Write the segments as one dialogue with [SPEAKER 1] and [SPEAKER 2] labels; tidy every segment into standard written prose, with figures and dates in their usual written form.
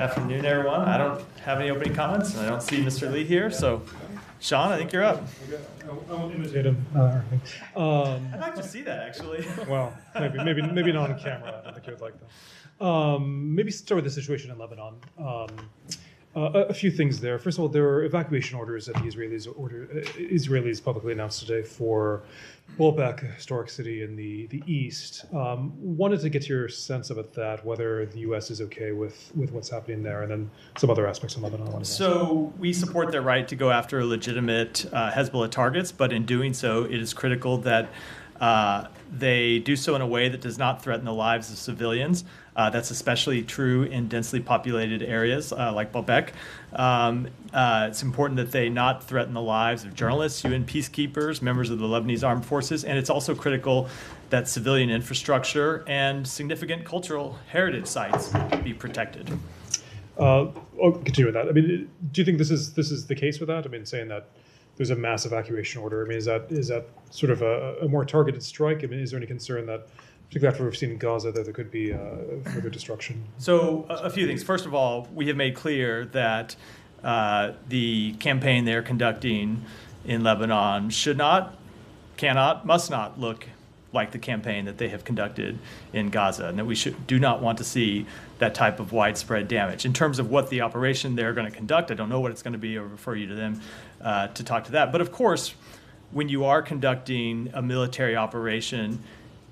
[SPEAKER 1] Afternoon, everyone. I don't have any opening comments, and I don't see Mr. Lee here, so Sean, I think you're up.
[SPEAKER 2] I won't imitate him.
[SPEAKER 1] I'd like to see that, actually.
[SPEAKER 2] Well, maybe not on camera. I don't think you would like that. Maybe start with the situation in Lebanon. A few things there. First of all, there are evacuation orders that the Israelis publicly announced today for Baalbek, a historic city in the east. Wanted to get your sense about that, whether the U.S. is okay with what's happening there, and then some other aspects of Lebanon.
[SPEAKER 1] So we support their right to go after legitimate Hezbollah targets, but in doing so, it is critical that they do so in a way that does not threaten the lives of civilians. That's especially true in densely populated areas like Baalbek. It's important that they not threaten the lives of journalists, UN peacekeepers, members of the Lebanese armed forces, and it's also critical that civilian infrastructure and significant cultural heritage sites be protected.
[SPEAKER 2] I'll continue with that. I mean, do you think this is the case with that? I mean, saying that there's a mass evacuation order. I mean, is that sort of a more targeted strike? I mean, is there any concern that, particularly after we've seen in Gaza, that there could be further destruction?
[SPEAKER 1] So a few things. First of all, we have made clear that the campaign they're conducting in Lebanon should not, cannot, must not look like the campaign that they have conducted in Gaza, and that we do not want to see that type of widespread damage. In terms of what the operation they're going to conduct, I don't know what it's going to be. I'll refer you to them to talk to that. But of course, when you are conducting a military operation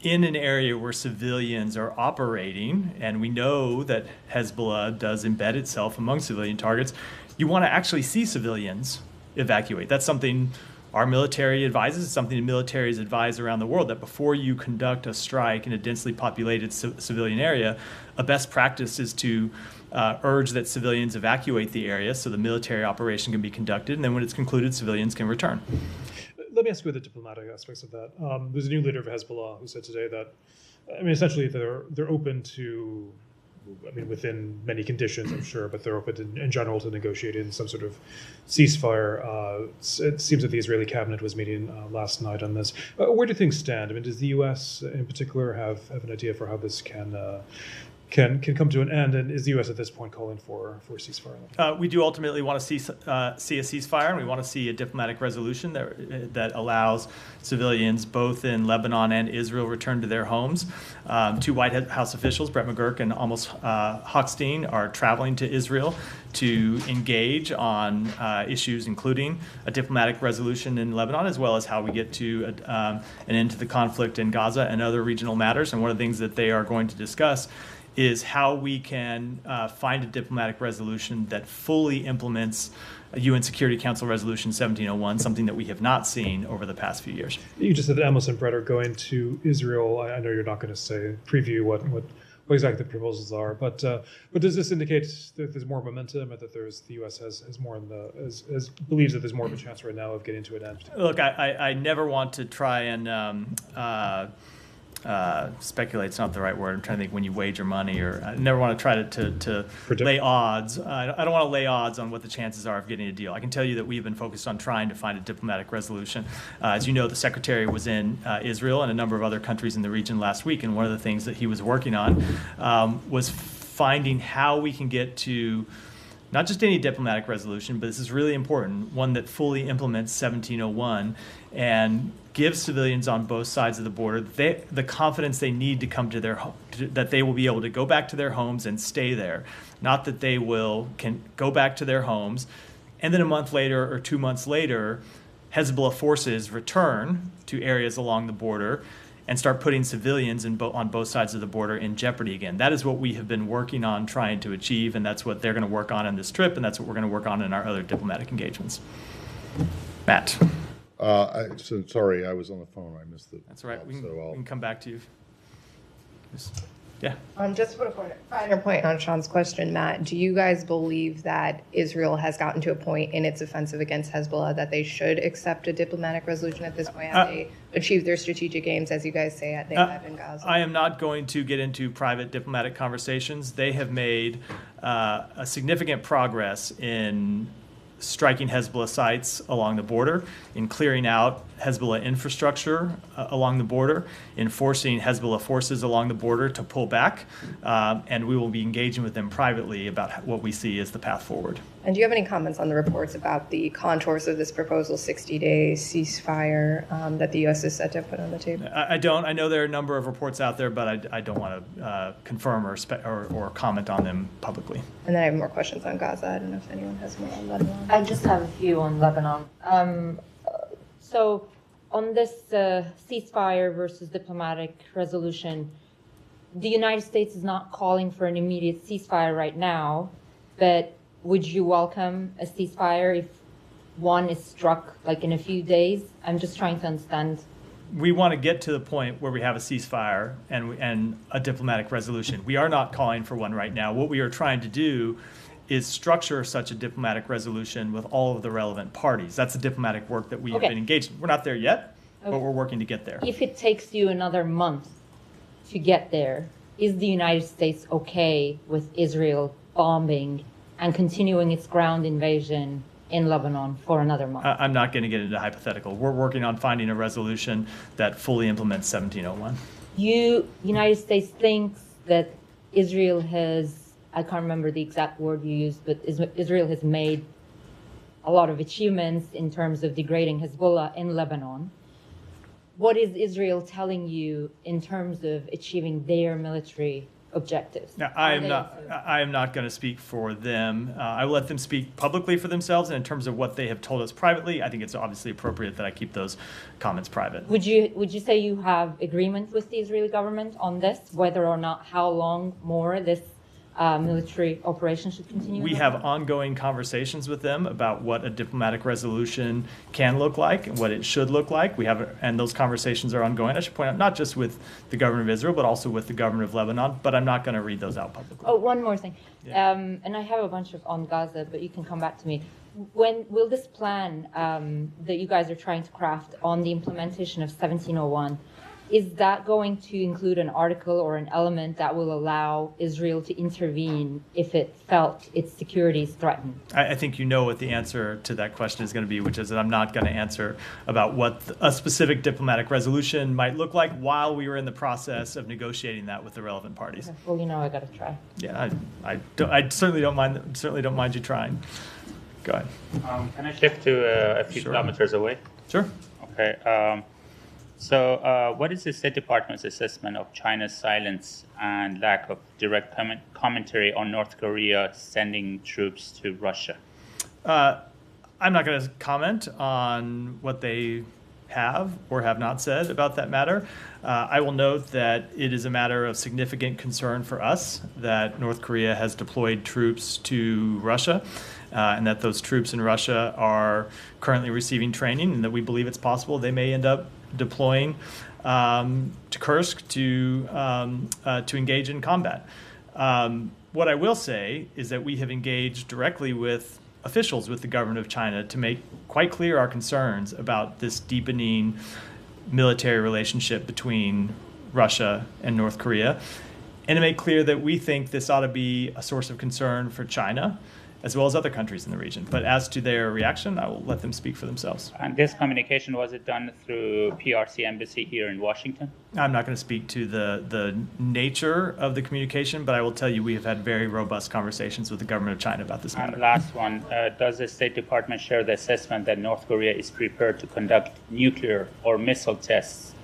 [SPEAKER 1] in an area where civilians are operating, and we know that Hezbollah does embed itself among civilian targets, you want to actually see civilians evacuate. That's something our military advises, something the militaries advise around the world, that before you conduct a strike in a densely populated civilian area, a best practice is to urge that civilians evacuate the area so the military operation can be conducted, and then when it's concluded, civilians can return.
[SPEAKER 2] Let me ask you the diplomatic aspects of that. There's a new leader of Hezbollah who said today that, I mean, essentially they're open to, I mean, within many conditions, I'm sure, but they're open in general to negotiating some sort of ceasefire. It seems that the Israeli cabinet was meeting last night on this. Where do things stand? I mean, does the U.S. in particular have an idea for how this can come to an end? And is the U.S. at this point calling for a ceasefire?
[SPEAKER 1] We do ultimately want to see a ceasefire, and we want to see a diplomatic resolution that allows civilians both in Lebanon and Israel return to their homes. Two White House officials, Brett McGurk and Amos Hochstein, are traveling to Israel to engage on issues including a diplomatic resolution in Lebanon, as well as how we get to an end to the conflict in Gaza and other regional matters. And one of the things that they are going to discuss is how we can find a diplomatic resolution that fully implements a UN Security Council Resolution 1701, something that we have not seen over the past few years.
[SPEAKER 2] You just said that Amos and Brett are going to Israel. I know you're not going to preview what exactly the proposals are, but does this indicate that there's more momentum, and that the U.S. has more believes that there's more of a chance right now of getting to an end?
[SPEAKER 1] Look, I never want to try and speculate's not the right word. I'm trying to think when you wager money, or I never want to try to lay odds. I don't want to lay odds on what the chances are of getting a deal. I can tell you that we've been focused on trying to find a diplomatic resolution. As you know, the Secretary was in Israel and a number of other countries in the region last week, and one of the things that he was working on was finding how we can get to not just any diplomatic resolution, but this is really important, one that fully implements 1701 and gives civilians on both sides of the border the confidence they need to come to their home, that they will be able to go back to their homes and stay there. Not that they can go back to their homes, and then a month later or 2 months later, Hezbollah forces return to areas along the border and start putting civilians on both sides of the border in jeopardy again. That is what we have been working on trying to achieve, and that's what they're going to work on this trip, and that's what we're going to work on in our other diplomatic engagements. Matt.
[SPEAKER 3] Sorry, I was on the phone. I missed it.
[SPEAKER 1] That's all right. We can come back to you. Yeah.
[SPEAKER 4] Just to put a finer point on Sean's question, Matt, do you guys believe that Israel has gotten to a point in its offensive against Hezbollah that they should accept a diplomatic resolution at this point? Have they achieved their strategic aims, as you guys say they have in Gaza?
[SPEAKER 1] I am not going to get into private diplomatic conversations. They have made a significant progress in striking Hezbollah sites along the border, in clearing out Hezbollah infrastructure along the border, enforcing Hezbollah forces along the border to pull back, and we will be engaging with them privately about what we see as the path forward.
[SPEAKER 4] And do you have any comments on the reports about the contours of this proposal 60-day ceasefire that the U.S. is set to put on the table?
[SPEAKER 1] I don't. I know there are a number of reports out there, but I don't want to confirm or comment on them publicly.
[SPEAKER 4] And then I have more questions on Gaza. I don't know if anyone has more on Lebanon.
[SPEAKER 5] I just have a few on Lebanon. So on this ceasefire versus diplomatic resolution, the United States is not calling for an immediate ceasefire right now, but would you welcome a ceasefire if one is struck like in a few days? I'm just trying to understand.
[SPEAKER 1] We want to get to the point where we have a ceasefire and a diplomatic resolution. We are not calling for one right now. What we are trying to do is structure such a diplomatic resolution with all of the relevant parties. That's the diplomatic work that we have been engaged in. We're not there yet, but we're working to get there.
[SPEAKER 5] If it takes you another month to get there, is the United States okay with Israel bombing and continuing its ground invasion in Lebanon for another month?
[SPEAKER 1] I'm not going to get into hypothetical. We're working on finding a resolution that fully implements 1701.
[SPEAKER 5] United States thinks that Israel has, I can't remember the exact word you used, but Israel has made a lot of achievements in terms of degrading Hezbollah in Lebanon. What is Israel telling you in terms of achieving their military objectives?
[SPEAKER 1] Now, I am not going to speak for them. I will let them speak publicly for themselves, and in terms of what they have told us privately, I think it's obviously appropriate that I keep those comments private.
[SPEAKER 5] Would you say you have agreement with the Israeli government on this, whether or not how long more this military operation should continue?
[SPEAKER 1] We have ongoing conversations with them about what a diplomatic resolution can look like and what it should look like. And those conversations are ongoing. I should point out, not just with the government of Israel, but also with the government of Lebanon. But I'm not going to read those out publicly.
[SPEAKER 5] Oh, one more thing.
[SPEAKER 1] Yeah.
[SPEAKER 5] And I have a bunch on Gaza, but you can come back to me. When will this plan that you guys are trying to craft on the implementation of 1701, is that going to include an article or an element that will allow Israel to intervene if it felt its security is threatened?
[SPEAKER 1] I think you know what the answer to that question is going to be, which is that I'm not going to answer about what a specific diplomatic resolution might look like while we were in the process of negotiating that with the relevant parties.
[SPEAKER 5] Okay. Well, I got to try.
[SPEAKER 1] Yeah, I certainly don't mind you trying. Go ahead.
[SPEAKER 6] Can I shift to a few kilometers away?
[SPEAKER 1] Sure.
[SPEAKER 6] Okay. So what is the State Department's assessment of China's silence and lack of direct commentary on North Korea sending troops to Russia?
[SPEAKER 1] I'm not going to comment on what they have or have not said about that matter. I will note that it is a matter of significant concern for us that North Korea has deployed troops to Russia, and that those troops in Russia are currently receiving training, and that we believe it's possible they may end up deploying to Kursk to engage in combat. What I will say is that we have engaged directly with officials with the government of China to make quite clear our concerns about this deepening military relationship between Russia and North Korea, and to make clear that we think this ought to be a source of concern for China as well as other countries in the region. But as to their reaction, I will let them speak for themselves.
[SPEAKER 6] And this communication, was it done through PRC embassy here in Washington?
[SPEAKER 1] I'm not going to speak to the nature of the communication, but I will tell you we have had very robust conversations with the government of China about this matter.
[SPEAKER 6] And last one, does the State Department share the assessment that North Korea is prepared to conduct nuclear or missile tests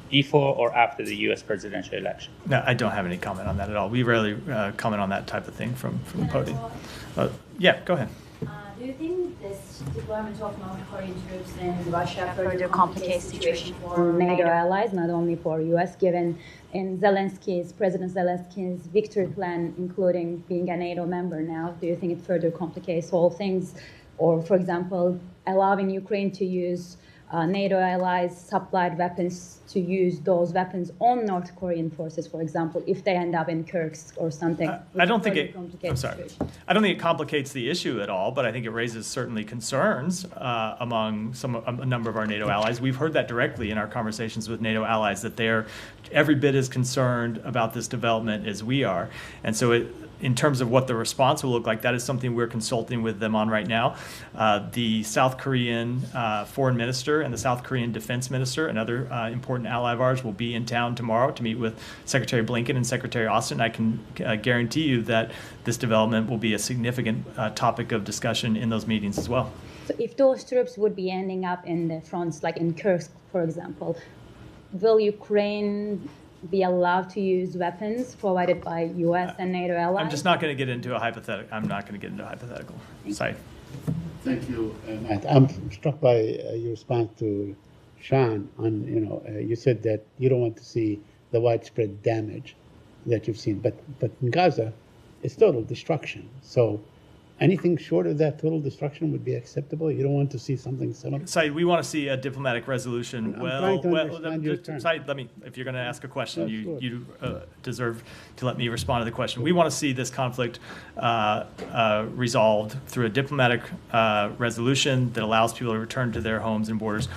[SPEAKER 6] before or after the U.S. presidential election?
[SPEAKER 1] No, I don't have any comment on that at all. We rarely comment on that type of thing from the podium. Yeah, go ahead.
[SPEAKER 7] Do you think this deployment of North Korean troops in Russia further complicates the situation for NATO allies, not only for U.S., given in President Zelensky's victory plan, including being a NATO member now? Do you think it further complicates all things? Or, for example, allowing Ukraine to use NATO allies' supplied weapons to use those weapons on North Korean forces, for example, if they end up in Kursk or something?
[SPEAKER 1] I don't think it complicates the issue at all, but I think it raises certainly concerns among a number of our NATO allies. We've heard that directly in our conversations with NATO allies, that they're every bit as concerned about this development as we are. And so in terms of what the response will look like, that is something we're consulting with them on right now. The South Korean foreign minister and the South Korean defense minister, another important ally of ours, will be in town tomorrow to meet with Secretary Blinken and Secretary Austin. I can guarantee you that this development will be a significant topic of discussion in those meetings as well.
[SPEAKER 7] So if those troops would be ending up in the fronts, like in Kursk, for example, will Ukraine be allowed to use weapons provided by U.S. and NATO allies?
[SPEAKER 1] I'm just not going to get into a hypothetical. Sorry.
[SPEAKER 8] Thank you, Matt. I'm struck by your response to Sean on, you said that you don't want to see the widespread damage that you've seen, but in Gaza, it's total destruction. So anything short of that total destruction would be acceptable? You don't want to see something similar?
[SPEAKER 1] Said, we want to see a diplomatic resolution.
[SPEAKER 8] I'm trying to understand your terms.
[SPEAKER 1] Said, if you're going to ask a question,
[SPEAKER 8] Sure.
[SPEAKER 1] you deserve to let me respond to the question. We want to see this conflict resolved through a diplomatic resolution that allows people to return to their homes and borders,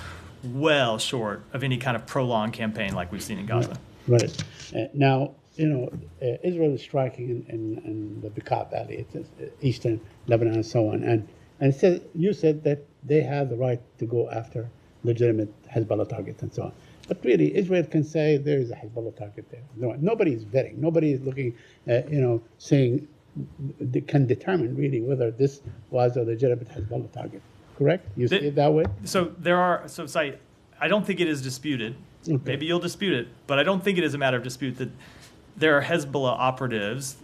[SPEAKER 1] well short of any kind of prolonged campaign like we've seen in Gaza.
[SPEAKER 8] Right. Now, Israel is striking in the Bekaa Valley, it's eastern Lebanon and so on. And you said that they have the right to go after legitimate Hezbollah targets and so on. But really, Israel can say there is a Hezbollah target there. Nobody is vetting. Nobody is looking, saying they can determine really whether this was a legitimate Hezbollah target. Correct? You see it that way?
[SPEAKER 1] Said, I don't think it is disputed.
[SPEAKER 8] Okay.
[SPEAKER 1] Maybe you'll dispute it, but I don't think it is a matter of dispute that there are Hezbollah operatives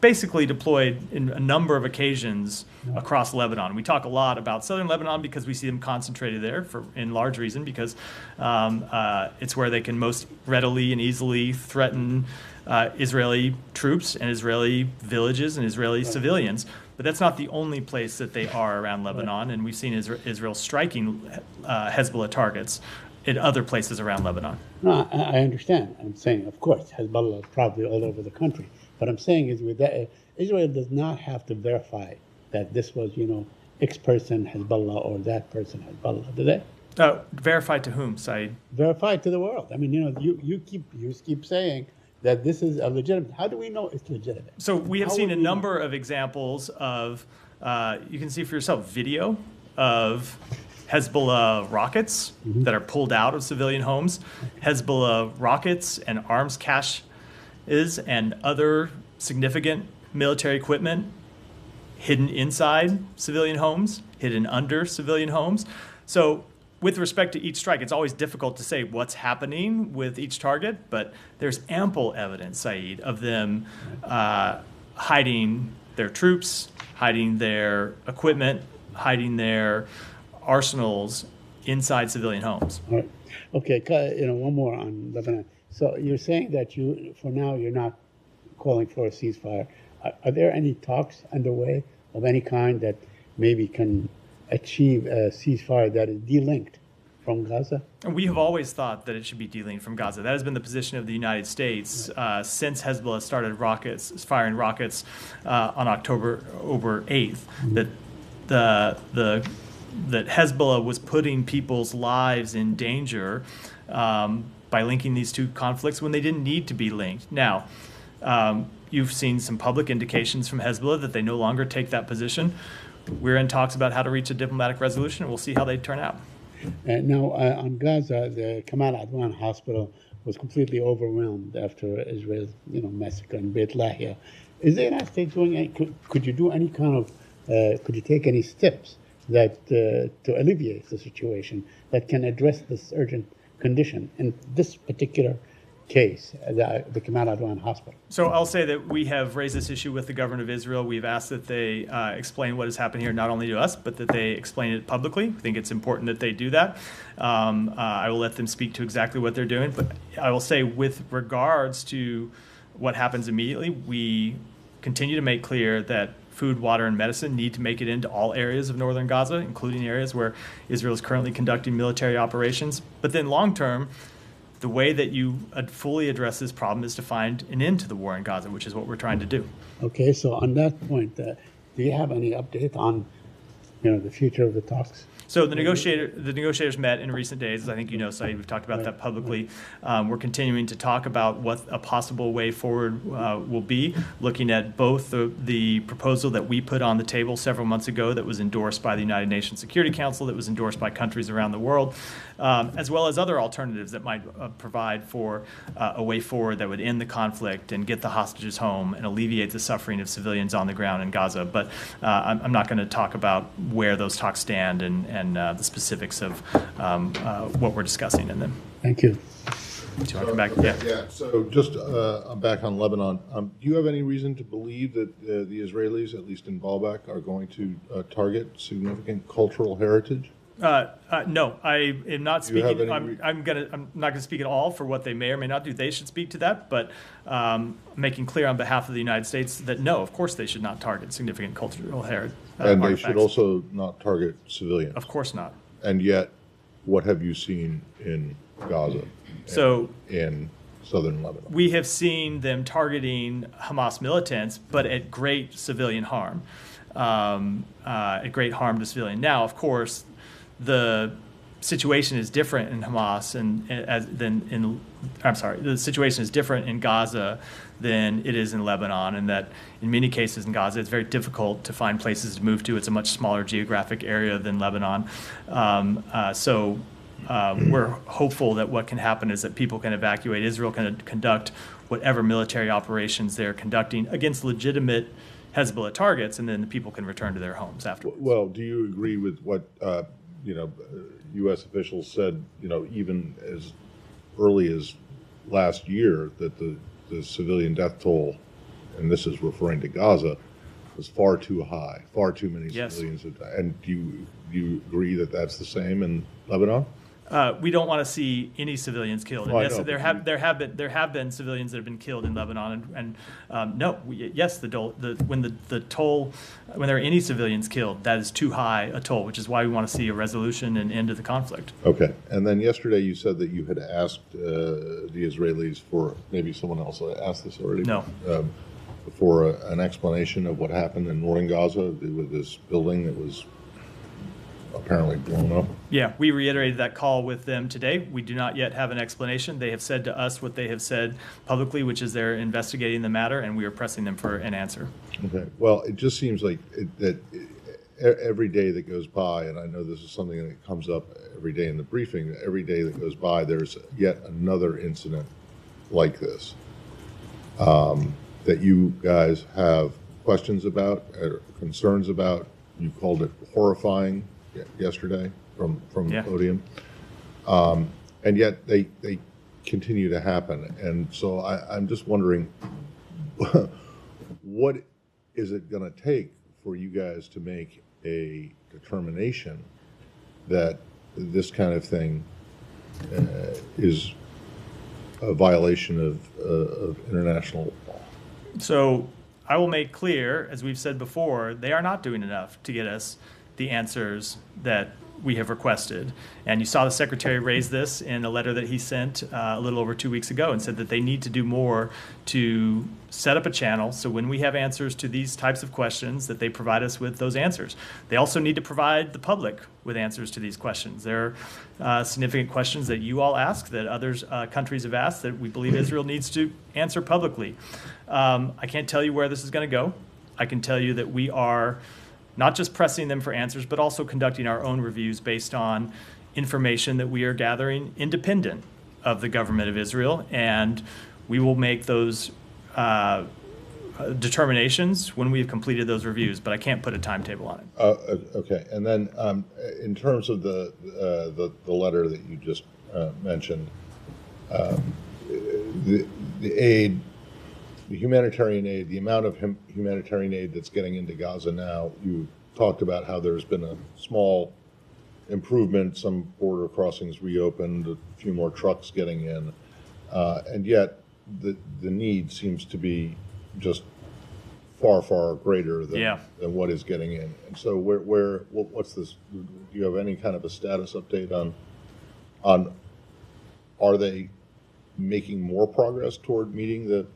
[SPEAKER 1] basically deployed in a number of occasions across Lebanon. We talk a lot about southern Lebanon because we see them concentrated there in large reason because it's where they can most readily and easily threaten Israeli troops and Israeli villages and Israeli civilians. But that's not the only place that they are around Lebanon, and we've seen Israel striking Hezbollah targets in other places around Lebanon.
[SPEAKER 8] No, I understand. I'm saying, of course, Hezbollah is probably all over the country. What I'm saying is with that, Israel does not have to verify that this was, X person Hezbollah or that person Hezbollah, do they?
[SPEAKER 1] Verify to whom, Said?
[SPEAKER 8] Verify to the world. I mean, you keep saying that this is a legitimate. How do we know it's legitimate?
[SPEAKER 1] So we have
[SPEAKER 8] How
[SPEAKER 1] seen
[SPEAKER 8] would
[SPEAKER 1] a
[SPEAKER 8] we know?
[SPEAKER 1] number of examples of, you can see for yourself, video of Hezbollah rockets that are pulled out of civilian homes, Hezbollah rockets and arms caches and other significant military equipment hidden inside civilian homes, hidden under civilian homes. So with respect to each strike, it's always difficult to say what's happening with each target, but there's ample evidence, Saeed, of them hiding their troops, hiding their equipment, hiding their arsenals inside civilian homes.
[SPEAKER 8] All right. Okay, one more on Lebanon. So you're saying that for now, you're not calling for a ceasefire. Are there any talks underway of any kind that maybe can achieve a ceasefire that is delinked from Gaza?
[SPEAKER 1] And we have always thought that it should be delinked from Gaza. That has been the position of the United States since Hezbollah started firing rockets on October 8th, that Hezbollah was putting people's lives in danger by linking these two conflicts when they didn't need to be linked. Now, you've seen some public indications from Hezbollah that they no longer take that position. We're in talks about how to reach a diplomatic resolution, and we'll see how they turn out.
[SPEAKER 8] Now, on Gaza, the Kamal Adwan hospital was completely overwhelmed after Israel's massacre in Beit Lahia. Is the United States doing any, could you do any kind of, could you take any steps that to alleviate the situation that can address this urgent condition in this particular case, the Kamal Adwan hospital?
[SPEAKER 1] So I'll say that we have raised this issue with the government of Israel. We've asked that they explain what has happened here, not only to us, but that they explain it publicly. I think it's important that they do that. I will let them speak to exactly what they're doing. But I will say with regards to what happens immediately, we continue to make clear that food, water, and medicine need to make it into all areas of northern Gaza, including areas where Israel is currently conducting military operations. But then long term, the way that you fully address this problem is to find an end to the war in Gaza, which is what we're trying to do.
[SPEAKER 8] Okay, so on that point, do you have any update on the future of the talks?
[SPEAKER 1] So the negotiators met in recent days, as I think you know, Saeed. We've talked about that publicly. We're continuing to talk about what a possible way forward will be, looking at both the proposal that we put on the table several months ago that was endorsed by the United Nations Security Council, that was endorsed by countries around the world, as well as other alternatives that might provide for a way forward that would end the conflict and get the hostages home and alleviate the suffering of civilians on the ground in Gaza. But I'm not going to talk about where those talks stand and the specifics of what we're discussing in them.
[SPEAKER 8] Thank you.
[SPEAKER 1] Do you want to come back? Yeah.
[SPEAKER 3] Yeah, so just I'm back on Lebanon. Do you have any reason to believe that the Israelis, at least in Baalbek, are going to target significant cultural heritage?
[SPEAKER 1] No, I am not
[SPEAKER 3] Do you have
[SPEAKER 1] speaking.
[SPEAKER 3] any
[SPEAKER 1] I'm not going to speak at all for what they may or may not do. They should speak to that, but making clear on behalf of the United States that no, of course they should not target significant cultural heritage.
[SPEAKER 3] And they should also not target civilians.
[SPEAKER 1] Of course not.
[SPEAKER 3] And yet, what have you seen in Gaza?
[SPEAKER 1] So
[SPEAKER 3] in southern Lebanon?
[SPEAKER 1] we have seen them targeting Hamas militants, but at great civilian harm, at great harm to civilian. Now, of course, the situation is different in Hamas the situation is different in Gaza than it is in Lebanon, and that in many cases in Gaza it's very difficult to find places to move to. It's a much smaller geographic area than Lebanon. We're hopeful that what can happen is that people can evacuate. Israel can conduct whatever military operations they're conducting against legitimate Hezbollah targets, and then the people can return to their homes afterwards.
[SPEAKER 3] Well, do you agree with what U.S. officials said? Even as early as last year, that the civilian death toll, and this is referring to Gaza, was far too high. Far too many civilians have died. And do you agree that that's the same in Lebanon?
[SPEAKER 1] We don't want to see any civilians killed.
[SPEAKER 3] Well,
[SPEAKER 1] And yes,
[SPEAKER 3] I know,
[SPEAKER 1] there have been civilians that have been killed in Lebanon, yes, when there are any civilians killed, that is too high a toll, which is why we want to see a resolution and end of the conflict.
[SPEAKER 3] Okay. And then yesterday you said that you had asked the Israelis for, maybe someone else asked this already?
[SPEAKER 1] No.
[SPEAKER 3] For an explanation of what happened in northern Gaza with this building that was apparently blown up.
[SPEAKER 1] Yeah, we reiterated that call with them today. We do not yet have an explanation. They have said to us what they have said publicly, which is they're investigating the matter, and we are pressing them for an answer.
[SPEAKER 3] Okay. Well, it just seems like every day that goes by, and I know this is something that comes up every day in the briefing, every day that goes by, there's yet another incident like this that you guys have questions about, or concerns about. You called it horrifying yesterday from the podium. And yet they continue to happen. And so I'm just wondering, what is it going to take for you guys to make a determination that this kind of thing is a violation of international law?
[SPEAKER 1] So I will make clear, as we've said before, they are not doing enough to get us the answers that we have requested. And you saw the Secretary raise this in a letter that he sent a little over 2 weeks ago, and said that they need to do more to set up a channel so when we have answers to these types of questions that they provide us with those answers. They also need to provide the public with answers to these questions. There are significant questions that you all ask, that others countries have asked, that we believe Israel needs to answer publicly. I can't tell you where this is going to go. I can tell you that we are not just pressing them for answers, but also conducting our own reviews based on information that we are gathering independent of the government of Israel. And we will make those determinations when we've completed those reviews, but I can't put a timetable on it.
[SPEAKER 3] Okay. And then in terms of the letter that you just mentioned, the aid, the humanitarian aid, the amount of humanitarian aid that's getting into Gaza now, you talked about how there's been a small improvement, some border crossings reopened, a few more trucks getting in, and yet the need seems to be just far, far greater than what is getting in. And so what's this, do you have any kind of a status update on are they making more progress toward meeting the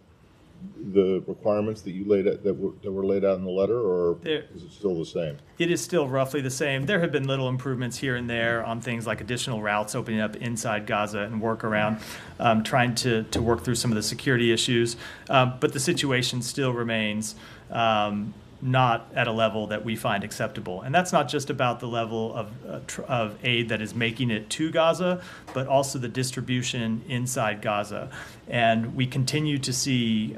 [SPEAKER 3] the requirements that you laid out, that were laid out in the letter, or
[SPEAKER 1] There-
[SPEAKER 3] is it still the same?
[SPEAKER 1] It is still roughly the same. There have been little improvements here and there on things like additional routes opening up inside Gaza and work around trying to work through some of the security issues. But the situation still remains not at a level that we find acceptable. And that's not just about the level of aid that is making it to Gaza, but also the distribution inside Gaza. And we continue to see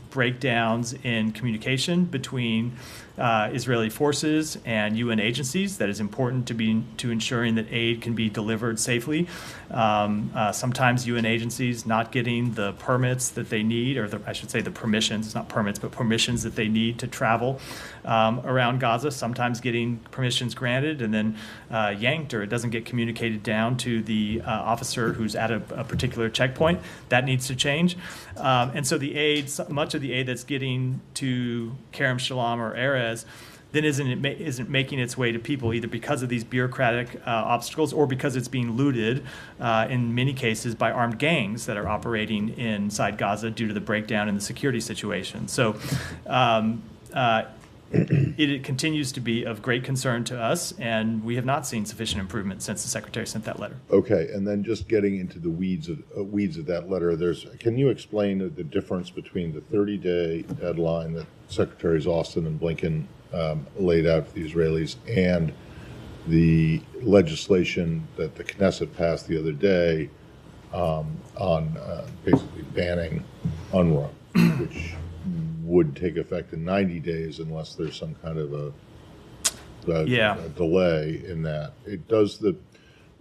[SPEAKER 1] breakdowns in communication between Israeli forces and UN agencies. That is important to ensuring that aid can be delivered safely. Sometimes UN agencies not getting the permits that they need, or I should say the permissions, not permits, but permissions that they need to travel around Gaza. Sometimes getting permissions granted and then yanked, or it doesn't get communicated down to the officer who's at a particular checkpoint. That needs to change. And so the aid, much of the aid that's getting to Kerem Shalom or Erez, then isn't making its way to people, either because of these bureaucratic obstacles or because it's being looted in many cases by armed gangs that are operating inside Gaza due to the breakdown in the security situation. So it continues to be of great concern to us, and we have not seen sufficient improvement since the Secretary sent that letter.
[SPEAKER 3] Okay, and then just getting into the weeds of that letter, can you explain the difference between the 30-day deadline that Secretaries Austin and Blinken laid out for the Israelis and the legislation that the Knesset passed the other day on basically banning UNRWA, which would take effect in 90 days unless there's some kind of a delay in that. It does the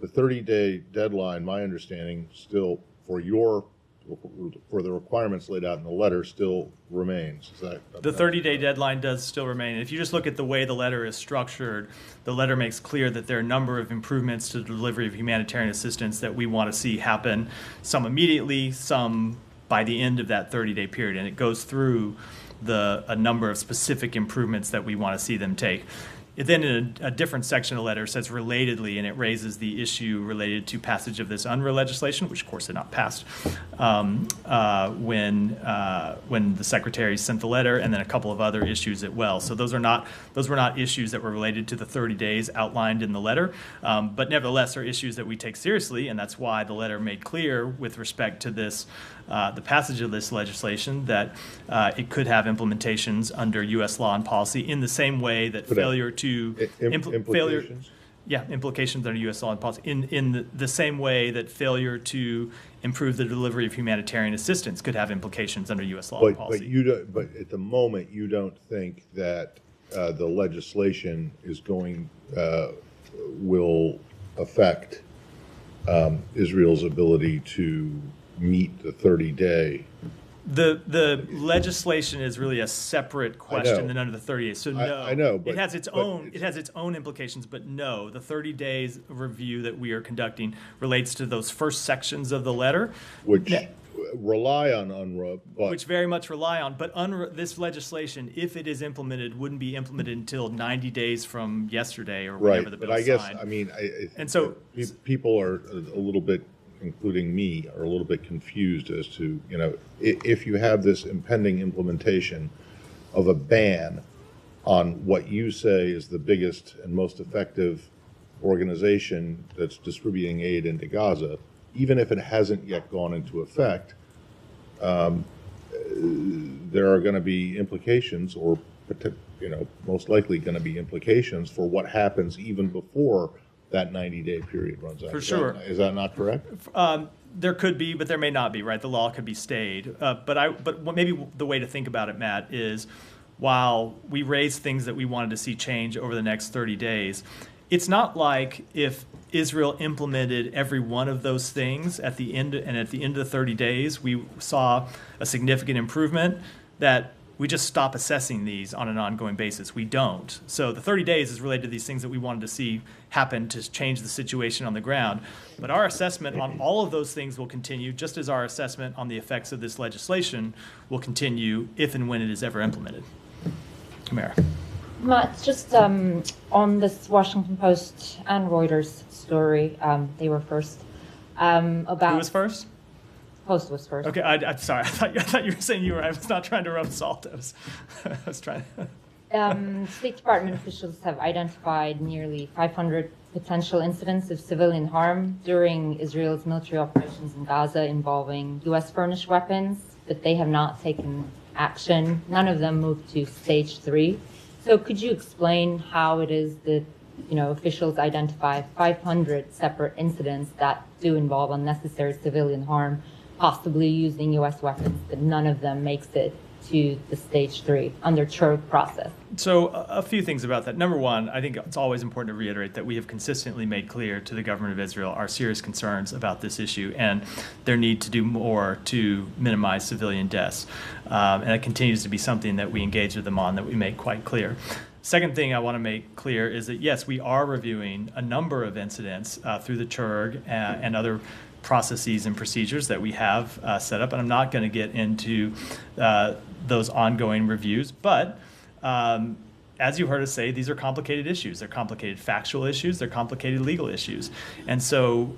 [SPEAKER 3] 30-day deadline, my understanding, still for the requirements laid out in the letter still remains. Is that
[SPEAKER 1] the 30-day deadline does still remain. If you just look at the way the letter is structured, the letter makes clear that there are a number of improvements to the delivery of humanitarian assistance that we want to see happen, some immediately, some by the end of that 30-day period, and it goes through a number of specific improvements that we want to see them take. It then, in a different section of the letter, says relatedly, and it raises the issue related to passage of this UNRWA legislation, which of course had not passed when the secretary sent the letter, and then a couple of other issues as well. So those were not issues that were related to the 30 days outlined in the letter, but nevertheless are issues that we take seriously, and that's why the letter made clear with respect to this, the passage of this legislation, that it could have implications under U.S. law and policy in the same way that failure to
[SPEAKER 3] implications?
[SPEAKER 1] Implications under U.S. law and policy in the same way that failure to improve the delivery of humanitarian assistance could have implications under U.S. law and policy.
[SPEAKER 3] But at the moment, you don't think that the legislation will affect Israel's ability to meet the 30-day.
[SPEAKER 1] The legislation is really a separate question than under the 30 days. So no,
[SPEAKER 3] I know, but
[SPEAKER 1] it has its own implications. But no, the 30 days review that we are conducting relates to those first sections of the letter,
[SPEAKER 3] which rely on UNRWA,
[SPEAKER 1] which very much rely on. But this legislation, if it is implemented, wouldn't be implemented until 90 days from yesterday or whenever the bill is signed.
[SPEAKER 3] I mean,
[SPEAKER 1] and so
[SPEAKER 3] people are a little bit, including me, are a little bit confused as to, if you have this impending implementation of a ban on what you say is the biggest and most effective organization that's distributing aid into Gaza, even if it hasn't yet gone into effect, there are going to be implications, or most likely going to be implications for what happens even before that 90-day period runs out.
[SPEAKER 1] For sure.
[SPEAKER 3] Is that not correct?
[SPEAKER 1] There could be, but there may not be, right? The law could be stayed. But maybe the way to think about it, Matt, is while we raise things that we wanted to see change over the next 30 days, it's not like if Israel implemented every one of those things at the end of the 30 days, we saw a significant improvement, that we just stop assessing these on an ongoing basis. We don't. So the 30 days is related to these things that we wanted to see happen to change the situation on the ground. But our assessment on all of those things will continue, just as our assessment on the effects of this legislation will continue if and when it is ever implemented. Tamara.
[SPEAKER 5] Matt, just on this Washington Post and Reuters story, they were first.
[SPEAKER 1] Who was first?
[SPEAKER 5] Post was first.
[SPEAKER 1] Okay, I'm sorry. I thought you were saying you were. I was not trying to rub salt. I was trying.
[SPEAKER 5] State Department officials have identified nearly 500 potential incidents of civilian harm during Israel's military operations in Gaza involving U.S. furnished weapons, but they have not taken action. None of them moved to stage 3. So could you explain how it is that officials identify 500 separate incidents that do involve unnecessary civilian harm, possibly using U.S. weapons, but none of them makes it to the stage 3 under CHRG process?
[SPEAKER 1] So a few things about that. Number one, I think it's always important to reiterate that we have consistently made clear to the government of Israel our serious concerns about this issue and their need to do more to minimize civilian deaths. And it continues to be something that we engage with them on, that we make quite clear. Second thing I want to make clear is that, yes, we are reviewing a number of incidents through the CHRG and other processes and procedures that we have set up. And I'm not going to get into those ongoing reviews. But as you heard us say, these are complicated issues. They're complicated factual issues. They're complicated legal issues. And so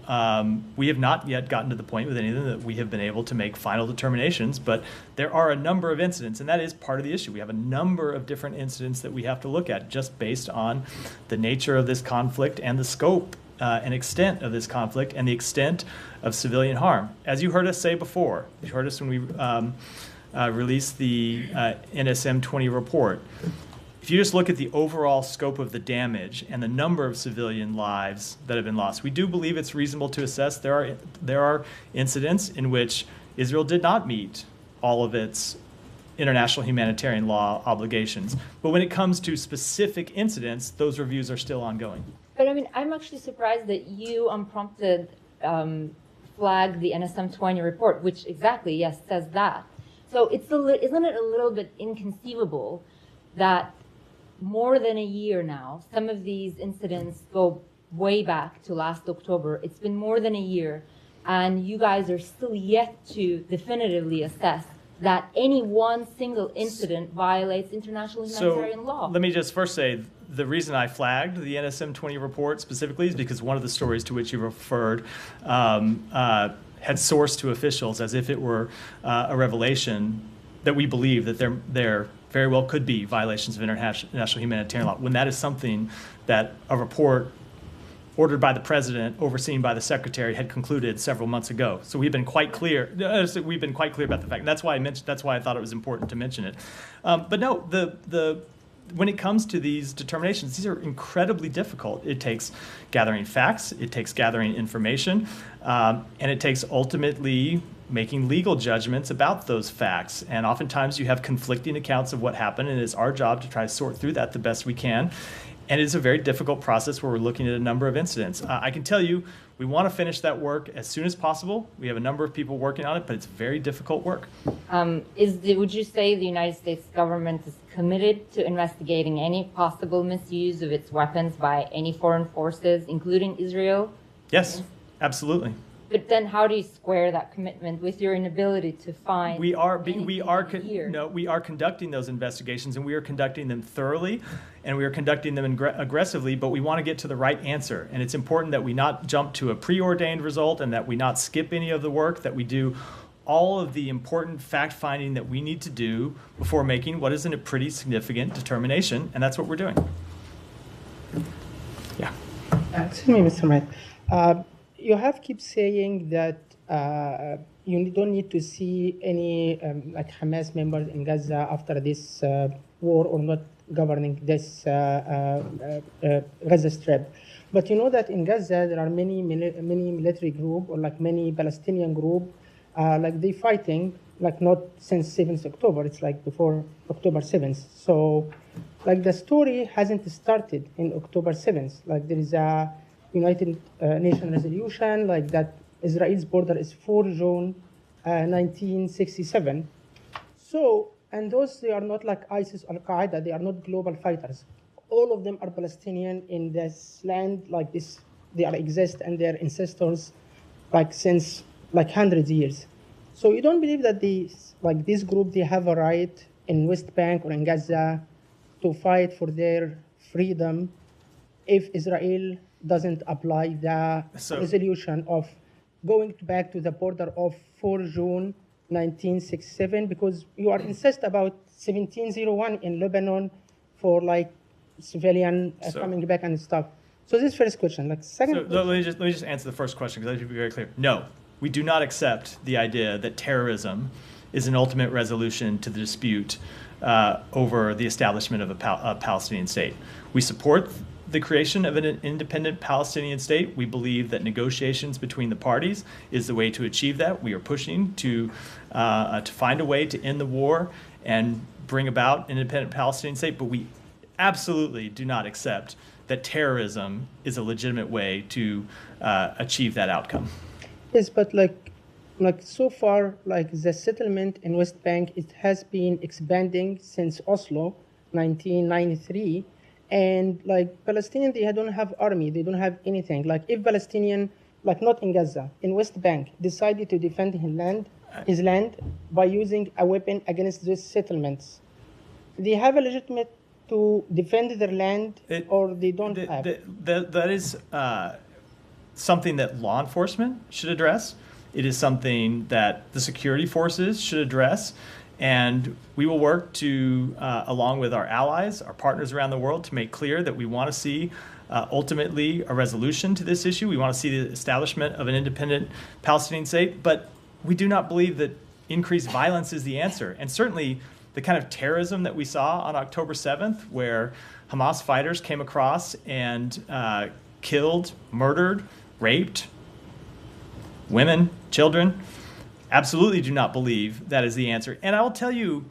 [SPEAKER 1] we have not yet gotten to the point with any of them that we have been able to make final determinations. But there are a number of incidents, and that is part of the issue. We have a number of different incidents that we have to look at just based on the nature of this conflict and the scope and extent of this conflict and the extent of civilian harm. As you heard us say before, you heard us when we released the NSM 20 report. If you just look at the overall scope of the damage and the number of civilian lives that have been lost, we do believe it's reasonable to assess there are incidents in which Israel did not meet all of its international humanitarian law obligations. But when it comes to specific incidents, those reviews are still ongoing.
[SPEAKER 5] But I mean, I'm actually surprised that you unprompted flagged the NSM 20 report, which exactly, yes, says that. So isn't it a little bit inconceivable that more than a year now, some of these incidents go way back to last October. It's been more than a year, and you guys are still yet to definitively assess that any one single incident violates international humanitarian law.
[SPEAKER 1] Let me just first say, the reason I flagged the NSM 20 report specifically is because one of the stories to which you referred had sourced to officials as if it were a revelation that we believe that there very well could be violations of international humanitarian law, when that is something that a report ordered by the president, overseen by the secretary, had concluded several months ago. So we've been quite clear. We've been quite clear about the fact. And that's why I mentioned. That's why I thought it was important to mention it. But no, when it comes to these determinations, these are incredibly difficult. It takes gathering facts, it takes gathering information, and it takes ultimately making legal judgments about those facts. And oftentimes you have conflicting accounts of what happened, and it's our job to try to sort through that the best we can. And it's a very difficult process where we're looking at a number of incidents. I can tell you, we want to finish that work as soon as possible. We have a number of people working on it, but it's very difficult work.
[SPEAKER 5] Would you say the United States government is committed to investigating any possible misuse of its weapons by any foreign forces, including Israel?
[SPEAKER 1] Yes, absolutely.
[SPEAKER 5] But then, how do you square that commitment with your inability to find?
[SPEAKER 1] We are conducting those investigations, and we are conducting them thoroughly, and we are conducting them aggressively. But we want to get to the right answer, and it's important that we not jump to a preordained result, and that we not skip any of the work. That we do all of the important fact finding that we need to do before making what isn't a pretty significant determination, and that's what we're doing. Yeah.
[SPEAKER 9] Excuse me, Mr. Matt. You have keep saying that you don't need to see any like Hamas members in Gaza after this war or not governing this Gaza Strip. But you know that in Gaza there are many military group or like many Palestinian group like they fighting like not since 7th October. It's like before October 7th. So like the story hasn't started in October 7th. Like there is a United Nations resolution like that Israel's border is 4 June 1967. So, and those, they are not like ISIS or Al-Qaeda, they are not global fighters. All of them are Palestinian in this land like this, they are exist and their ancestors like since like hundreds of years. So you don't believe that these, like this group, they have a right in West Bank or in Gaza to fight for their freedom if Israel doesn't apply the resolution of going back to the border of 4 June 1967, because you are insist about 1701 in Lebanon for like civilian coming back and stuff. So this first question. Like second
[SPEAKER 1] So
[SPEAKER 9] question,
[SPEAKER 1] let me just answer the first question because I should be very clear. No, we do not accept the idea that terrorism is an ultimate resolution to the dispute over the establishment of a Palestinian state. We support the creation of an independent Palestinian state. We believe that negotiations between the parties is the way to achieve that. We are pushing to find a way to end the war and bring about an independent Palestinian state, but we absolutely do not accept that terrorism is a legitimate way to achieve that outcome.
[SPEAKER 9] yes, but like so far, like the settlement in West Bank, it has been expanding since Oslo, 1993, and like Palestinians, they don't have army, they don't have anything. Like if Palestinian, like not in Gaza, in West Bank, decided to defend his land by using a weapon against these settlements, they have a legitimate to defend their land, or they don't have?
[SPEAKER 1] That is something that law enforcement should address. It is something that the security forces should address. And we will work to, along with our allies, our partners around the world, to make clear that we want to see ultimately a resolution to this issue. We want to see the establishment of an independent Palestinian state. But we do not believe that increased violence is the answer. And certainly the kind of terrorism that we saw on October 7th, where Hamas fighters came across and killed, murdered, raped women, children, absolutely do not believe that is the answer. And I will tell you,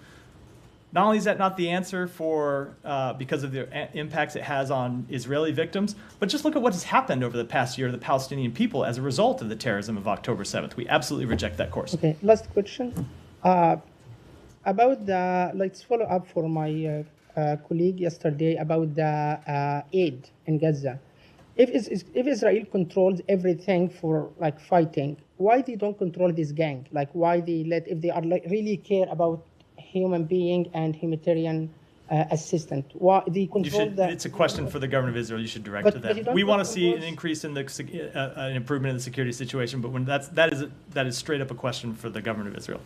[SPEAKER 1] not only is that not the answer for because of the impacts it has on Israeli victims, but just look at what has happened over the past year to the Palestinian people as a result of the terrorism of October 7th. We absolutely reject that course.
[SPEAKER 9] Okay, last question. About the, let's follow up for my colleague yesterday about the aid in Gaza. If Israel controls everything for like fighting, why they don't control this gang? Like why they let, if they are like really care about human being and humanitarian assistant, why they control that?
[SPEAKER 1] It's a question for the government of Israel. You should direct to them. We want to see an increase in the an improvement in the security situation, but when that is straight up a question for the government of Israel.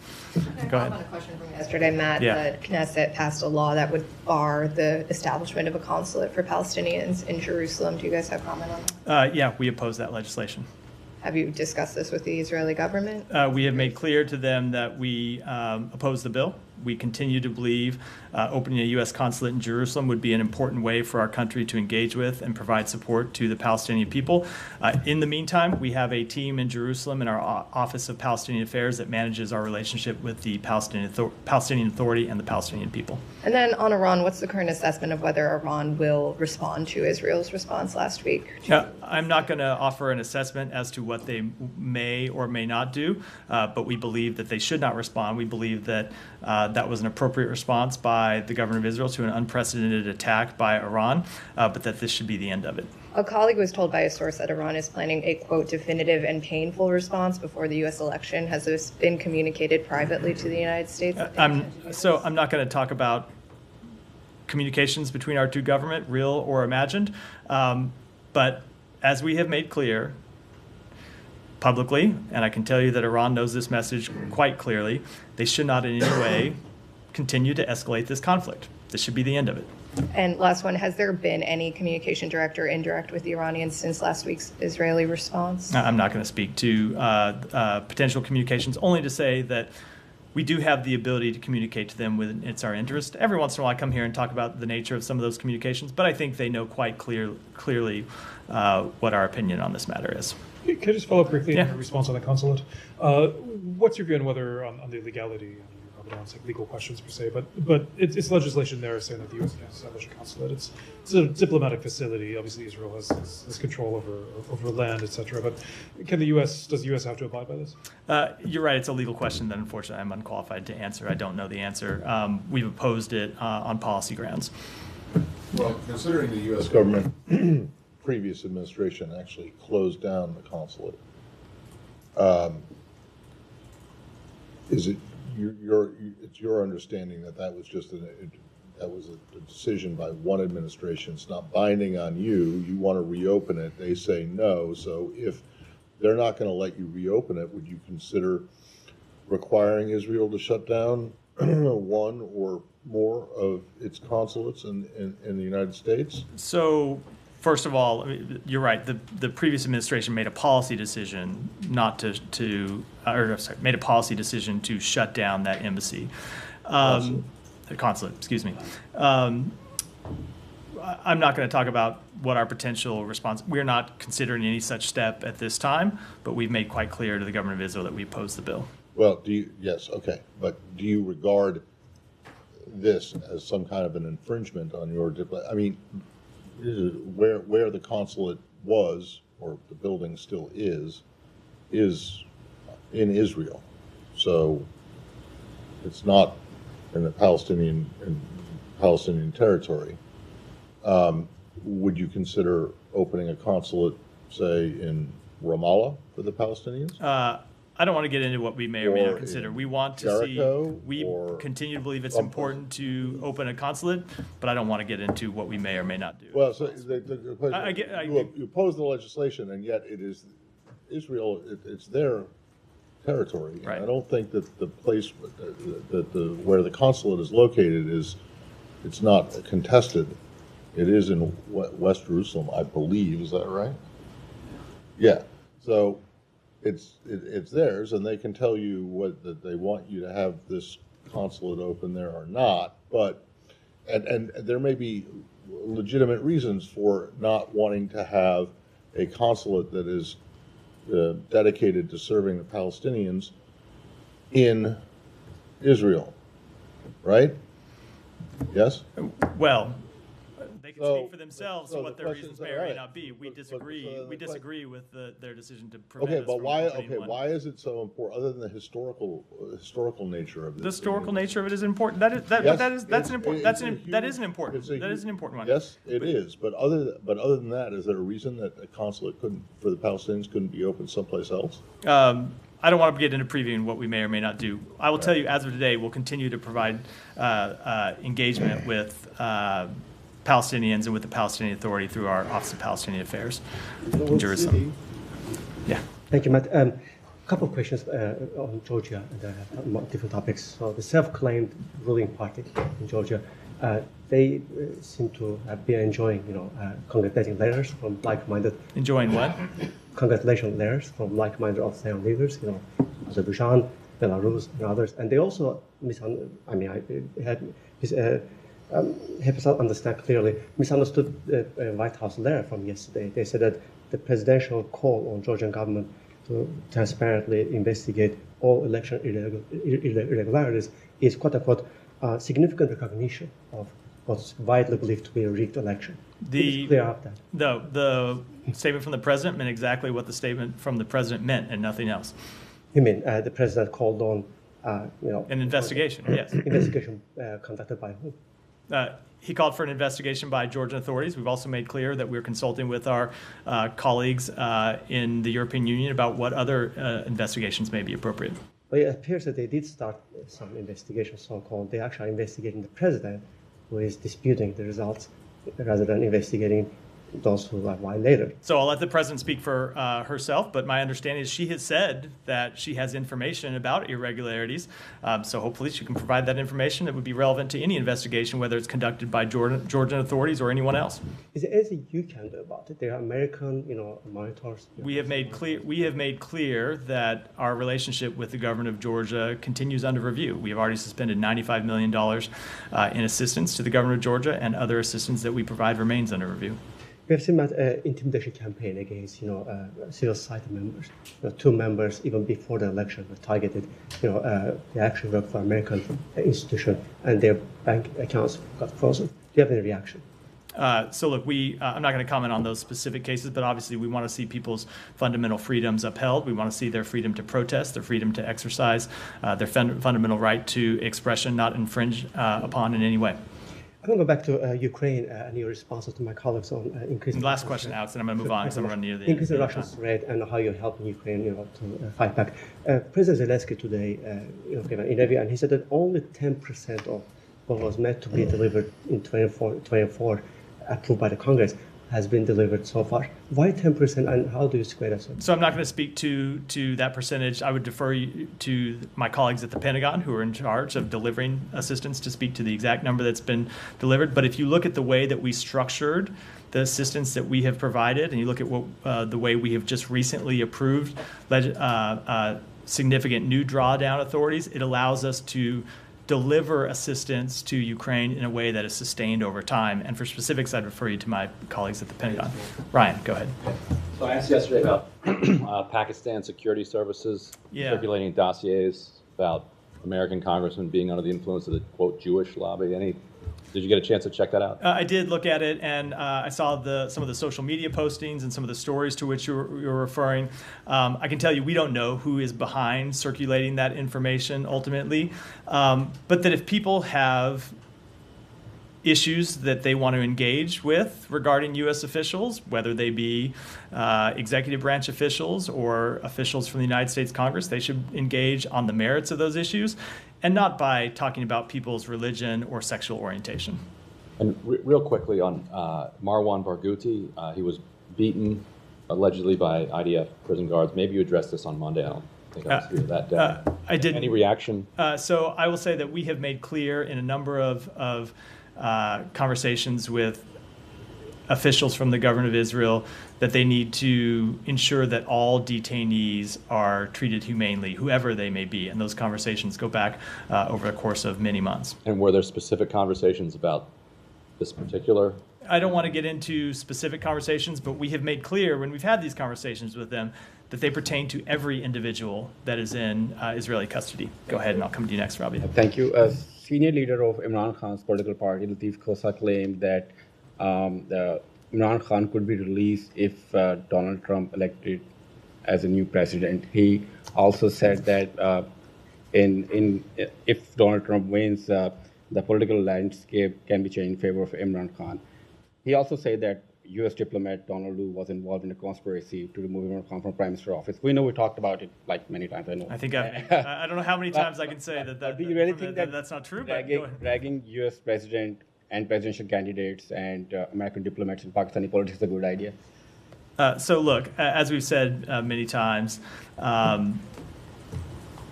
[SPEAKER 1] Go ahead.
[SPEAKER 4] On a question from yesterday, Matt.
[SPEAKER 1] Yeah.
[SPEAKER 4] The Knesset passed a law that would bar the establishment of a consulate for Palestinians in Jerusalem. Do you guys have comment on that?
[SPEAKER 1] Yeah, we oppose that legislation.
[SPEAKER 4] Have you discussed this with the Israeli government?
[SPEAKER 1] We have made clear to them that we oppose the bill. We continue to believe opening a U.S. consulate in Jerusalem would be an important way for our country to engage with and provide support to the Palestinian people. In the meantime, we have a team in Jerusalem in our Office of Palestinian Affairs that manages our relationship with the Palestinian Authority and the Palestinian people.
[SPEAKER 4] And then on Iran, what's the current assessment of whether Iran will respond to Israel's response last week?
[SPEAKER 1] I'm not going to offer an assessment as to what they may or may not do, but we believe that they should not respond. We believe that that was an appropriate response by the government of Israel to an unprecedented attack by Iran, but that this should be the end of it.
[SPEAKER 4] A colleague was told by a source that Iran is planning a, quote, definitive and painful response before the U.S. election. Has this been communicated privately to the United States?
[SPEAKER 1] I'm not going to talk about communications between our two governments, real or imagined, but as we have made clear publicly, and I can tell you that Iran knows this message quite clearly, they should not in any way continue to escalate this conflict. This should be the end of it.
[SPEAKER 4] And last one, has there been any communication direct or indirect with the Iranians since last week's Israeli response?
[SPEAKER 1] I'm not going to speak to potential communications, only to say that we do have the ability to communicate to them when it's our interest. Every once in a while I come here and talk about the nature of some of those communications, but I think they know quite clearly what our opinion on this matter is.
[SPEAKER 2] Can I just follow up briefly
[SPEAKER 1] Yeah.
[SPEAKER 2] on your response on the consulate? What's your view on whether on the legality? I don't want to say legal questions per se, but it's legislation there saying that the U.S. can establish a consulate. It's a diplomatic facility. Obviously, Israel has control over land, etc. But does the U.S. have to abide by this?
[SPEAKER 1] You're right. It's a legal question that unfortunately I'm unqualified to answer. I don't know the answer. We've opposed it on policy grounds.
[SPEAKER 3] Well, considering the U.S. government, previous administration actually closed down the consulate, is it it's your understanding that that was just that was a decision by one administration? It's not binding on you. You want to reopen it. They say no. So if they're not going to let you reopen it, would you consider requiring Israel to shut down one or more of its consulates in the United States?
[SPEAKER 1] So, first of all, I mean, you're right. The previous administration made a policy decision made a policy decision to shut down that embassy, the consulate. Excuse me. I'm not going to talk about what our potential response. We're not considering any such step at this time, but we've made quite clear to the government of Israel that we oppose the bill.
[SPEAKER 3] Well, yes, okay. But do you regard this as some kind of an infringement on your, I mean, where the consulate was, or the building still is in Israel. So it's not in the Palestinian territory. Would you consider opening a consulate, say, in Ramallah for the Palestinians?
[SPEAKER 1] I don't want to get into what we may or may not consider. We want to
[SPEAKER 3] Jericho,
[SPEAKER 1] we continue to believe it's important to open a consulate, but I don't want to get into what we may or may not do.
[SPEAKER 3] Well, so you oppose the legislation, and yet it is Israel. It's their territory.
[SPEAKER 1] Right.
[SPEAKER 3] I don't think that the place where the consulate is located it's not contested. It is in West Jerusalem, I believe. Is that right? Yeah. So it's theirs, and they can tell you that they want you to have this consulate open there or not. But and there may be legitimate reasons for not wanting to have a consulate that is dedicated to serving the Palestinians in Israel, right? Yes?
[SPEAKER 1] Well, they can speak for themselves
[SPEAKER 3] so
[SPEAKER 1] what
[SPEAKER 3] the
[SPEAKER 1] their
[SPEAKER 3] question's
[SPEAKER 1] reasons may or may
[SPEAKER 3] right.
[SPEAKER 1] not be. We
[SPEAKER 3] But-
[SPEAKER 1] disagree.
[SPEAKER 3] but
[SPEAKER 1] We
[SPEAKER 3] the
[SPEAKER 1] disagree with their decision to prevent
[SPEAKER 3] Okay,
[SPEAKER 1] us
[SPEAKER 3] but
[SPEAKER 1] from
[SPEAKER 3] why?
[SPEAKER 1] opening
[SPEAKER 3] Okay,
[SPEAKER 1] one.
[SPEAKER 3] why is it so important? Other than the historical nature of this,
[SPEAKER 1] The historical nature of it is important. That is that's an important. That is an important. That is an important one.
[SPEAKER 3] Yes, it is. But other than that, is there a reason that a consulate for the Palestinians couldn't be opened someplace else?
[SPEAKER 1] I don't want to get into previewing what we may or may not do. I will tell you, as of today, we'll continue to provide engagement with Palestinians and with the Palestinian Authority through our Office of Palestinian Affairs in Jerusalem. Yeah.
[SPEAKER 10] Thank you, Matt. A couple of questions on Georgia and different topics. So the self-claimed ruling party in Georgia, they seem to have been enjoying, congratulating letters from like-minded.
[SPEAKER 1] Enjoying what?
[SPEAKER 10] Congratulations letters from like-minded Australian leaders, Azerbaijan, Belarus, and others. And they also help us understand clearly, misunderstood the White House letter from yesterday. They said that the presidential call on Georgian government to transparently investigate all election irregularities is quote-unquote significant recognition of what's widely believed to be a rigged election. Clear up that.
[SPEAKER 1] The statement from the president meant exactly what the statement from the president meant and nothing else.
[SPEAKER 10] You mean the president called on,
[SPEAKER 1] An investigation, yes.
[SPEAKER 10] Investigation conducted by whom?
[SPEAKER 1] He called for an investigation by Georgian authorities. We've also made clear that we're consulting with our colleagues in the European Union about what other investigations may be appropriate.
[SPEAKER 10] Well, it appears that they did start some investigation, so-called. They actually are investigating the president, who is disputing the results, rather than investigating those who are violated.
[SPEAKER 1] So I'll let the president speak for herself, but my understanding is she has said that she has information about irregularities. So hopefully she can provide that information that would be relevant to any investigation, whether it's conducted by Georgian authorities or anyone else.
[SPEAKER 10] Is there anything you can do about it? There are American, monitors.
[SPEAKER 1] We have made clear that our relationship with the government of Georgia continues under review. We have already suspended $95 million in assistance to the government of Georgia, and other assistance that we provide remains under review.
[SPEAKER 10] We have seen that intimidation campaign against, civil society members. 2 members, even before the election, were targeted. They actually work for American institution, and their bank accounts got frozen. Do you have any reaction?
[SPEAKER 1] So look, I'm not going to comment on those specific cases, but obviously we want to see people's fundamental freedoms upheld. We want to see their freedom to protest, their freedom to exercise, their fundamental right to expression not infringed upon in any way.
[SPEAKER 10] I'm going to go back to Ukraine and your responses to my colleagues on increasing...
[SPEAKER 1] Last question, Alex, and I'm going to move on because I'm running near the end.
[SPEAKER 10] Increasing Russian threat and how you're helping Ukraine, to fight back. President Zelensky today gave an interview, and he said that only 10% of what was meant to be delivered in 2024 approved by the Congress. has been delivered so far. Why 10%, and how do you square that?
[SPEAKER 1] So I'm not going to speak to that percentage. I would defer you to my colleagues at the Pentagon who are in charge of delivering assistance to speak to the exact number that's been delivered. But if you look at the way that we structured the assistance that we have provided, and you look at what the way we have just recently approved significant new drawdown authorities, it allows us to deliver assistance to Ukraine in a way that is sustained over time. And for specifics, I'd refer you to my colleagues at the Pentagon. Ryan, go ahead.
[SPEAKER 11] So I asked yesterday about Pakistan security services circulating dossiers about American congressmen being under the influence of the, quote, Jewish lobby. Did you get a chance to check that out?
[SPEAKER 1] I did look at it, and I saw some of the social media postings and some of the stories to which you're referring. I can tell you we don't know who is behind circulating that information ultimately, but that if people have issues that they want to engage with regarding U.S. officials, whether they be executive branch officials or officials from the United States Congress, they should engage on the merits of those issues and not by talking about people's religion or sexual orientation.
[SPEAKER 11] And real quickly on Marwan Barghouti, he was beaten allegedly by IDF prison guards. Maybe you addressed this on Monday. I don't think I was here that day.
[SPEAKER 1] I did.
[SPEAKER 11] Any reaction?
[SPEAKER 1] So I will say that we have made clear in a number of conversations with officials from the government of Israel that they need to ensure that all detainees are treated humanely, whoever they may be. And those conversations go back over the course of many months.
[SPEAKER 11] And were there specific conversations about this particular?
[SPEAKER 1] I don't want to get into specific conversations, but we have made clear when we've had these conversations with them that they pertain to every individual that is in Israeli custody. Go ahead, and I'll come to you next, Robbie.
[SPEAKER 12] Thank you. A senior leader of Imran Khan's political party, Latif Khosa, claimed that Imran Khan could be released if Donald Trump elected as a new president. He also said that if Donald Trump wins, the political landscape can be changed in favor of Imran Khan. He also said that U.S. diplomat Donald Lu was involved in a conspiracy to remove Imran Khan from prime minister office. We know we talked about it like many times. I know.
[SPEAKER 1] I think I don't know how many times I can say that.
[SPEAKER 12] Do you really think that
[SPEAKER 1] that's not true?
[SPEAKER 12] Dragging U.S. president and presidential candidates and American diplomats in Pakistani politics is a good idea?
[SPEAKER 1] So look, as we've said many times,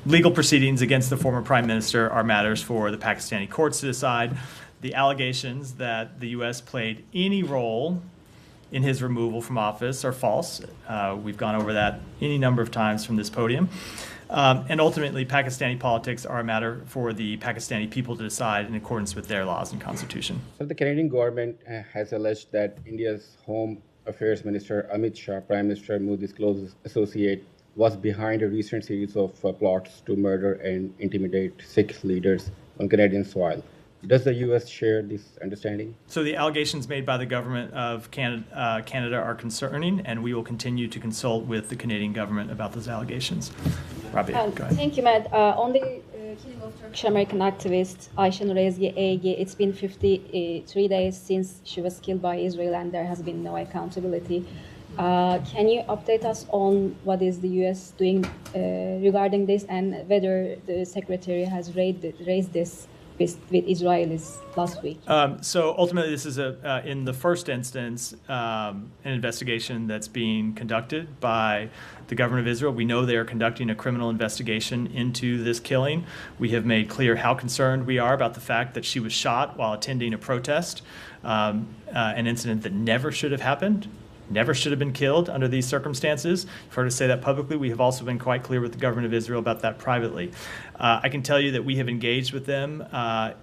[SPEAKER 1] legal proceedings against the former prime minister are matters for the Pakistani courts to decide. The allegations that the U.S. played any role in his removal from office are false. We've gone over that any number of times from this podium. And ultimately, Pakistani politics are a matter for the Pakistani people to decide in accordance with their laws and constitution.
[SPEAKER 12] So the Canadian government has alleged that India's Home Affairs Minister Amit Shah, Prime Minister Modi's close associate, was behind a recent series of plots to murder and intimidate Sikh leaders on Canadian soil. Does the U.S. share this understanding?
[SPEAKER 1] So the allegations made by the government of Canada are concerning, and we will continue to consult with the Canadian government about those allegations. Robbie, go ahead.
[SPEAKER 7] Thank you, Matt. On the killing of Turkish-American activist Ayşenur Ezgi Ege, it's been 53 days since she was killed by Israel, and there has been no accountability. Can you update us on what is the U.S. doing regarding this, and whether the Secretary has raised this with Israelis last week?
[SPEAKER 1] So ultimately, this is in the first instance, an investigation that's being conducted by the government of Israel. We know they are conducting a criminal investigation into this killing. We have made clear how concerned we are about the fact that she was shot while attending a protest, an incident that never should have happened. Never should have been killed under these circumstances. You've heard us say that publicly. We have also been quite clear with the government of Israel about that privately. I can tell you that we have engaged with them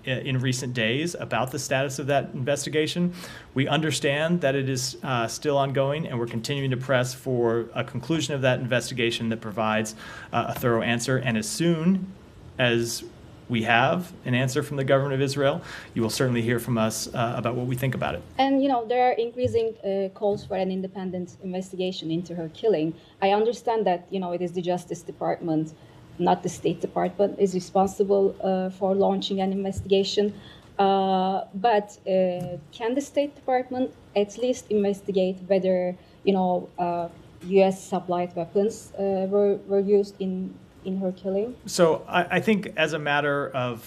[SPEAKER 1] in recent days about the status of that investigation. We understand that it is still ongoing, and we're continuing to press for a conclusion of that investigation that provides a thorough answer. And as soon as we have an answer from the government of Israel, you will certainly hear from us about what we think about it.
[SPEAKER 7] And, there are increasing calls for an independent investigation into her killing. I understand that, it is the Justice Department, not the State Department, is responsible for launching an investigation. But can the State Department at least investigate whether, U.S. supplied weapons were used in her killing?
[SPEAKER 1] So I think as a matter of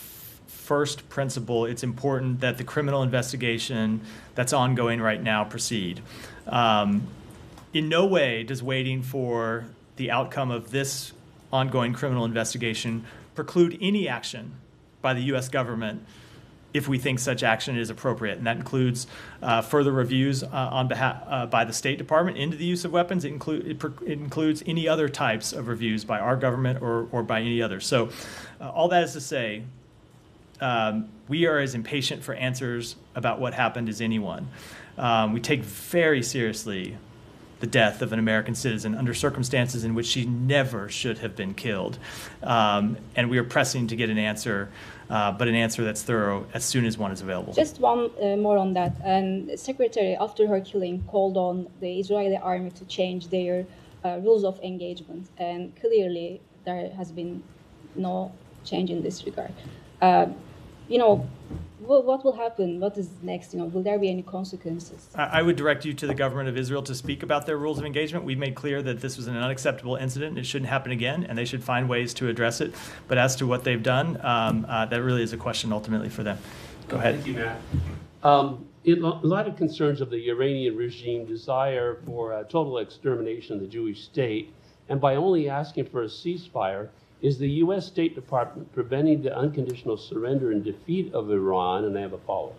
[SPEAKER 1] first principle, it's important that the criminal investigation that's ongoing right now proceed. In no way does waiting for the outcome of this ongoing criminal investigation preclude any action by the U.S. government if we think such action is appropriate. And that includes further reviews on behalf by the State Department into the use of weapons. It includes any other types of reviews by our government or by any other. So all that is to say, we are as impatient for answers about what happened as anyone. We take very seriously the death of an American citizen under circumstances in which she never should have been killed. And we are pressing to get an answer, but an answer that's thorough as soon as one is available.
[SPEAKER 7] Just one more on that. And Secretary, after her killing, called on the Israeli army to change their rules of engagement. And clearly, there has been no change in this regard. What will happen? What is next? Will there be any consequences?
[SPEAKER 1] I would direct you to the government of Israel to speak about their rules of engagement. We've made clear that this was an unacceptable incident. It shouldn't happen again, and they should find ways to address it. But as to what they've done, that really is a question ultimately for them. Go ahead.
[SPEAKER 13] Thank you, Matt. In light of concerns of the Iranian regime desire for a total extermination of the Jewish state, and by only asking for a ceasefire, is the U.S. State Department preventing the unconditional surrender and defeat of Iran? And I have a follow-up.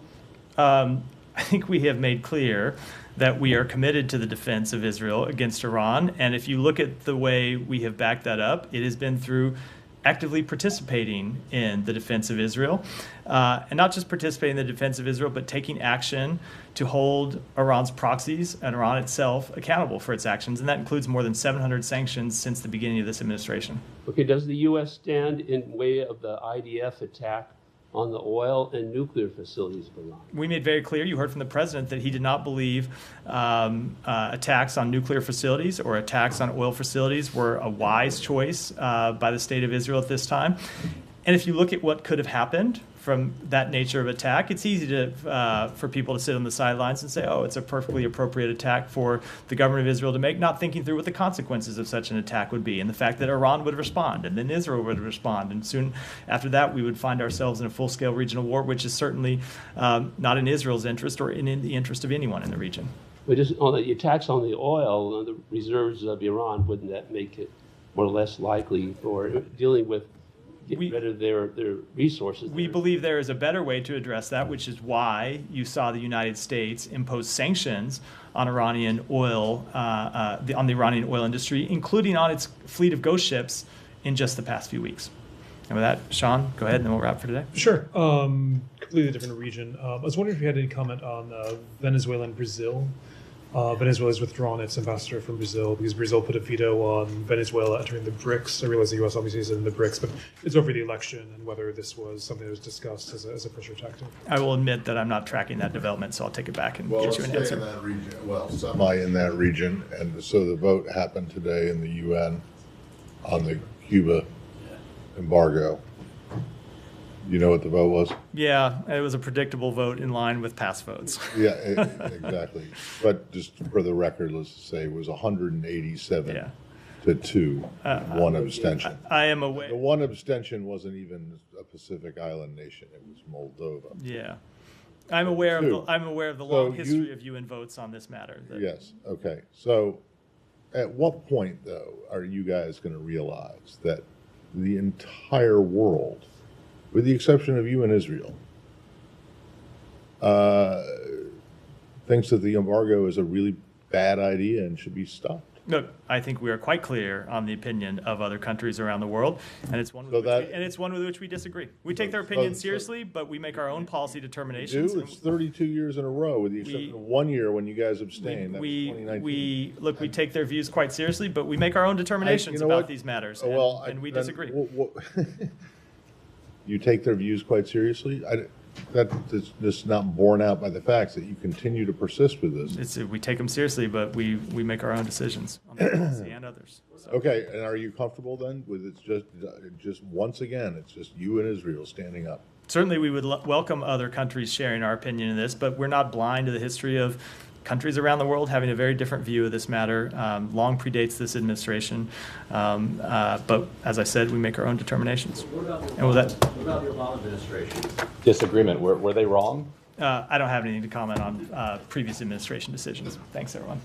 [SPEAKER 1] I think we have made clear that we are committed to the defense of Israel against Iran. And if you look at the way we have backed that up, it has been through actively participating in the defense of Israel. And not just participating in the defense of Israel, but taking action to hold Iran's proxies and Iran itself accountable for its actions. And that includes more than 700 sanctions since the beginning of this administration.
[SPEAKER 13] Okay, does the U.S. stand in way of the IDF attack on the oil and nuclear facilities of Iran?
[SPEAKER 1] We made very clear, you heard from the president, that he did not believe attacks on nuclear facilities or attacks on oil facilities were a wise choice by the state of Israel at this time. And if you look at what could have happened from that nature of attack, it's easy for people to sit on the sidelines and say, oh, it's a perfectly appropriate attack for the government of Israel to make, not thinking through what the consequences of such an attack would be, and the fact that Iran would respond, and then Israel would respond, and soon after that we would find ourselves in a full-scale regional war, which is certainly not in Israel's interest or in the interest of anyone in the region.
[SPEAKER 13] But just on the attacks on the oil, the reserves of Iran, wouldn't that make it more or less likely for dealing with getting rid of their resources?
[SPEAKER 1] We believe there is a better way to address that, which is why you saw the United States impose sanctions on Iranian oil, on the Iranian oil industry, including on its fleet of ghost ships in just the past few weeks. And with that, Sean, go ahead, and then we'll wrap for today.
[SPEAKER 2] Sure. Completely different region. I was wondering if you had any comment on Venezuela and Brazil. Venezuela has withdrawn its ambassador from Brazil because Brazil put a veto on Venezuela entering the BRICS. I realize the U.S. obviously is in the BRICS, but it's over the election and whether this was something that was discussed as a pressure tactic.
[SPEAKER 1] I will admit that I'm not tracking that development, so I'll take it back and get you an answer.
[SPEAKER 3] In that region, well, semi in that region, and so the vote happened today in the UN on the Cuba embargo. You know what the vote was?
[SPEAKER 1] Yeah, it was a predictable vote in line with past votes.
[SPEAKER 3] Yeah, exactly. But just for the record, let's say it was 187 to 2, one abstention.
[SPEAKER 1] I am aware.
[SPEAKER 3] The one abstention wasn't even a Pacific Island nation; it was Moldova.
[SPEAKER 1] Yeah, I'm aware of the long history of UN votes on this matter.
[SPEAKER 3] Yes. Okay. So, at what point, though, are you guys going to realize that the entire world, with the exception of you and Israel, thinks that the embargo is a really bad idea and should be stopped?
[SPEAKER 1] Look, I think we are quite clear on the opinion of other countries around the world, and it's one with which we disagree. We take their opinion seriously, but we make our own policy determinations.
[SPEAKER 3] You do? It's 32 years in a row, with the exception of 1 year when you guys abstained. That was 2019.
[SPEAKER 1] We take their views quite seriously, but we make our own determinations about these matters, and we disagree.
[SPEAKER 3] You take their views quite seriously? That is just not borne out by the facts that you continue to persist with this.
[SPEAKER 1] We take them seriously, but we make our own decisions on the policy and others. So.
[SPEAKER 3] Okay, and are you comfortable then with it's just once again, it's just you and Israel standing up?
[SPEAKER 1] Certainly we would welcome other countries sharing our opinion in this, but we're not blind to the history of countries around the world having a very different view of this matter. Long predates this administration. But as I said, we make our own determinations.
[SPEAKER 11] What about
[SPEAKER 1] What
[SPEAKER 11] about the Obama administration? Disagreement, were they wrong?
[SPEAKER 1] I don't have anything to comment on previous administration decisions. Thanks, everyone.